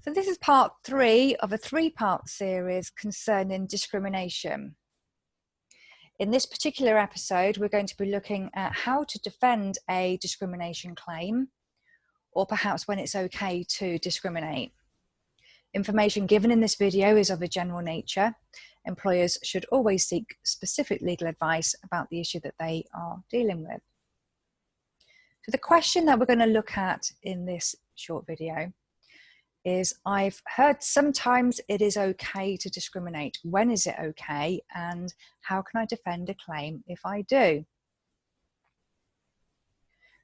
So this is part 3 of a 3-part series concerning discrimination. In this particular episode, we're going to be looking at how to defend a discrimination claim, or perhaps when it's okay to discriminate. Information given in this video is of a general nature. Employers should always seek specific legal advice about the issue that they are dealing with. So the question that we're going to look at in this short video is, I've heard sometimes it is okay to discriminate. When is it okay, and how can I defend a claim if I do?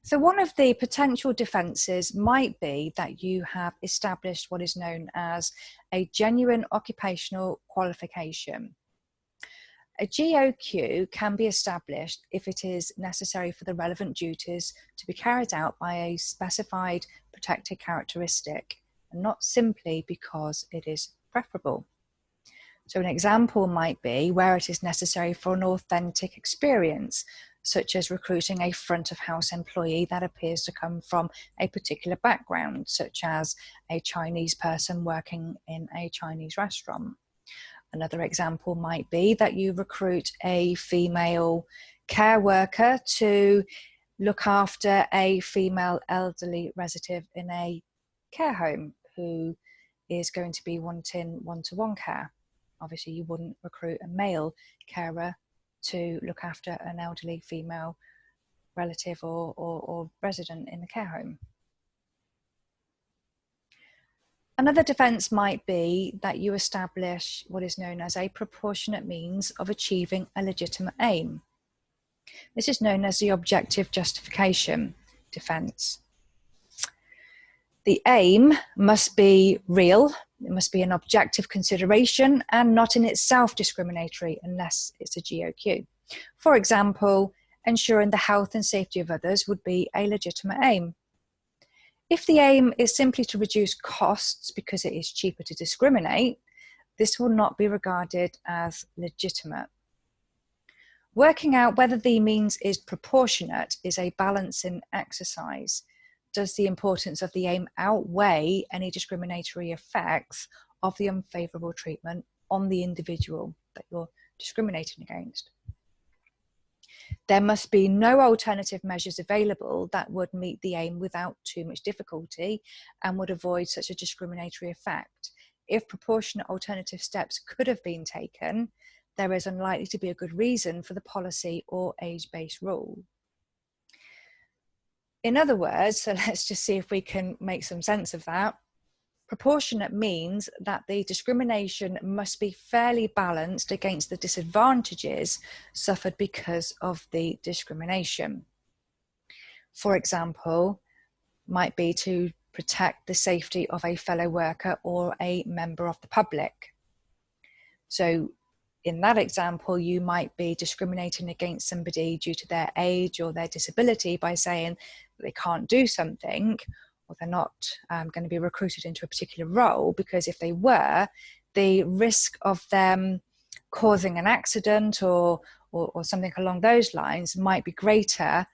So one of the potential defences might be that you have established what is known as a genuine occupational qualification. A GOQ can be established if it is necessary for the relevant duties to be carried out by a specified protected characteristic, and not simply because it is preferable. So an example might be where it is necessary for an authentic experience, such as recruiting a front of house employee that appears to come from a particular background, such as a Chinese person working in a Chinese restaurant. Another example might be that you recruit a female care worker to look after a female elderly relative in a care home who is going to be wanting one-to-one care. Obviously, you wouldn't recruit a male carer to look after an elderly female relative or resident in the care home. Another defence might be that you establish what is known as a proportionate means of achieving a legitimate aim. This is known as the objective justification defence. The aim must be real, it must be an objective consideration and not in itself discriminatory unless it's a GOQ. For example, ensuring the health and safety of others would be a legitimate aim. If the aim is simply to reduce costs because it is cheaper to discriminate, this will not be regarded as legitimate. Working out whether the means is proportionate is a balancing exercise. Does the importance of the aim outweigh any discriminatory effects of the unfavourable treatment on the individual that you're discriminating against? There must be no alternative measures available that would meet the aim without too much difficulty and would avoid such a discriminatory effect. If proportionate alternative steps could have been taken, there is unlikely to be a good reason for the policy or age-based rule. In other words, so let's just see if we can make some sense of that. Proportionate means that the discrimination must be fairly balanced against the disadvantages suffered because of the discrimination. For example, might be to protect the safety of a fellow worker or a member of the public. So in that example, you might be discriminating against somebody due to their age or their disability by saying that they can't do something, or they're not going to be recruited into a particular role, because if they were, the risk of them causing an accident or something along those lines might be greater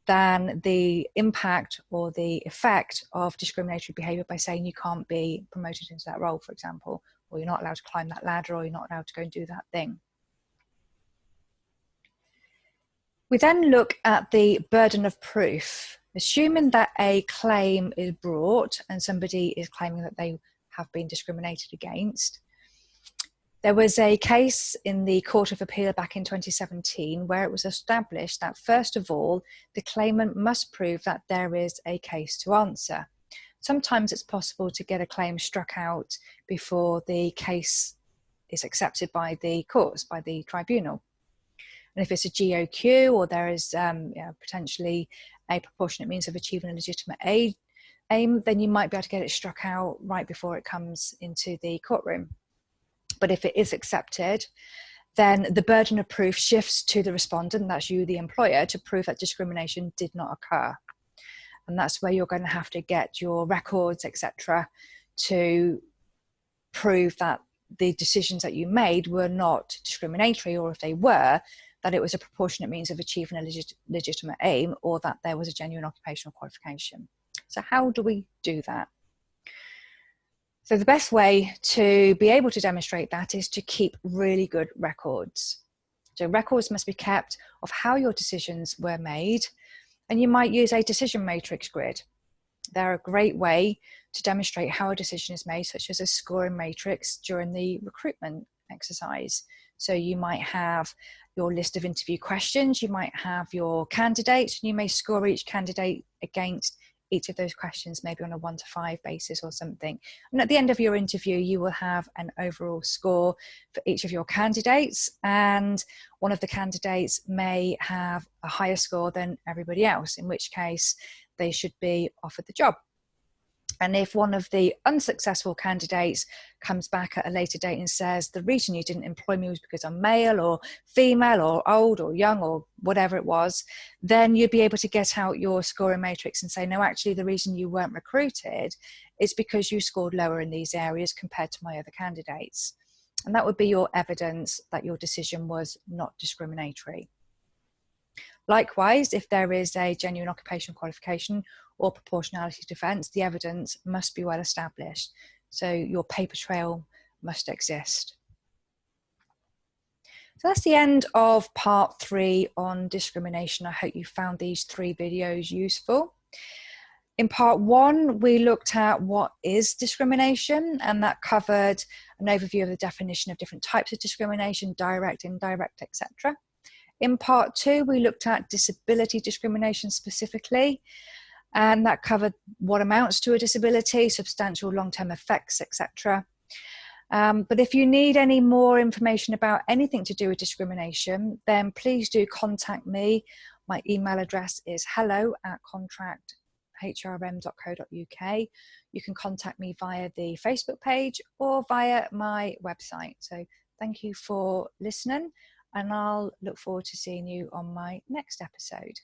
than the impact or the effect of discriminatory behaviour by saying you can't be promoted into that role, for example, or you're not allowed to climb that ladder, or you're not allowed to go and do that thing. We then look at the burden of proof. Assuming that a claim is brought and somebody is claiming that they have been discriminated against. There was a case in the Court of Appeal back in 2017 where it was established that, first of all, the claimant must prove that there is a case to answer. Sometimes it's possible to get a claim struck out before the case is accepted by the courts, by the tribunal. And if it's a GOQ or there is potentially a proportionate means of achieving a legitimate aim, then you might be able to get it struck out right before it comes into the courtroom. But if it is accepted, then the burden of proof shifts to the respondent, that's you, the employer, to prove that discrimination did not occur. And that's where you're going to have to get your records, etc., to prove that the decisions that you made were not discriminatory, or if they were, that it was a proportionate means of achieving a legitimate aim, or that there was a genuine occupational qualification. So how do we do that? So the best way to be able to demonstrate that is to keep really good records. So records must be kept of how your decisions were made, and you might use a decision matrix grid. They're a great way to demonstrate how a decision is made, such as a scoring matrix during the recruitment exercise. So you might have your list of interview questions, you might have your candidates, and you may score each candidate against each of those questions, maybe on a 1 to 5 basis or something. And at the end of your interview, you will have an overall score for each of your candidates. And one of the candidates may have a higher score than everybody else, in which case they should be offered the job. And if one of the unsuccessful candidates comes back at a later date and says, the reason you didn't employ me was because I'm male or female or old or young or whatever it was, then you'd be able to get out your scoring matrix and say, no, actually the reason you weren't recruited is because you scored lower in these areas compared to my other candidates. And that would be your evidence that your decision was not discriminatory. Likewise, if there is a genuine occupational qualification or proportionality defence, the evidence must be well established. So your paper trail must exist. So that's the end of part 3 on discrimination. I hope you found these 3 videos useful. In part 1, we looked at what is discrimination, and that covered an overview of the definition of different types of discrimination, direct, indirect, etc. In part 2, we looked at disability discrimination specifically, and that covered what amounts to a disability, substantial long-term effects, etc. But if you need any more information about anything to do with discrimination, then please do contact me. My email address is hello@contracthrm.co.uk. You can contact me via the Facebook page or via my website. So thank you for listening, and I'll look forward to seeing you on my next episode.